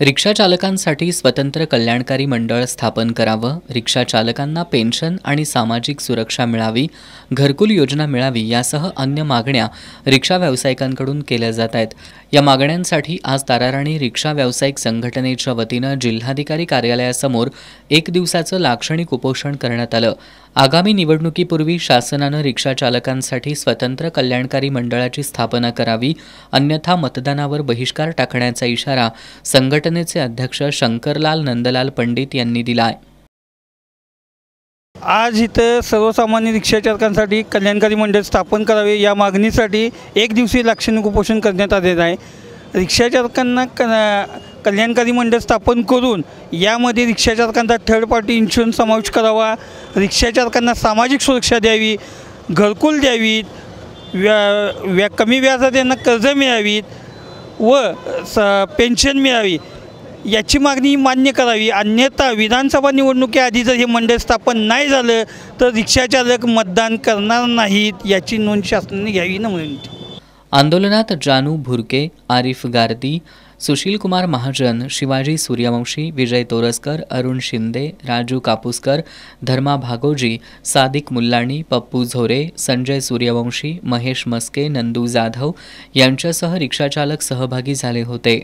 रिक्षा चालकांसाठी स्वतंत्र कल्याणकारी मंडळ स्थापन करावं, रिक्षा चालकांना पेन्शन आणि सामाजिक सुरक्षा मिळावी, घरकुल योजना मिळावी यासह अन्य मागण्या रिक्षा व्यावसायिकांकडून केल्या जात आहेत। या मागण्यांसाठी आज ताराराणी रिक्षा व्यावसायिक संघटनेच्या वतीनं जिल्हाधिकारी कार्यालयासमोर एक दिवसाचं लाक्षणिक उपोषण करण्यात आलं। आगामी निवडणुकीपूर्वी शासनानं रिक्षा चालकांसाठी स्वतंत्र कल्याणकारी मंडळाची स्थापना करावी, अन्यथा मतदानावर बहिष्कार टाकण्याचा इशारा संघटनेचे अध्यक्ष शंकरलाल नंदलाल पंडित यांनी दिलाय। आज इथं सर्वसामान्य रिक्षा चालकांसाठी कल्याणकारी मंडळ स्थापन करावे या मागणीसाठी एक दिवसीय लाक्षणिक उपोषण करण्यात आलेलं आहे। रिक्षा चालकांना कल्याणकारी मंडळ स्थापन करून यामध्ये रिक्षा चालकांचा थर्ड पार्टी इन्शुरन्स समावेश करावा, रिक्षा चालकांना सामाजिक सुरक्षा द्यावी, घरकुल द्यावीत, कमी व्याजात त्यांना कर्ज मिळावीत व पेन्शन मिळावी याची मागणी मान्य करावी। अन्यथा विधानसभा निवडणुकीआधी जर हे मंडळ स्थापन नाही झालं तर रिक्षा चालक मतदान करणार नाहीत याची नोंद शासनाने घ्यावी ना म्हणून। आंदोलनात जानू भुरके, आरिफ गारदी, सुशील कुमार महाजन, शिवाजी सूर्यवंशी, विजय तोरसकर, अरुण शिंदे, राजू कापूसकर, धर्मा भागोजी, सादिक मुल्लाणी, पप्पू झोरे, संजय सूर्यवंशी, महेश मस्के, नंदू जाधव यांच्यासह रिक्षाचालक सहभागी झाले होते।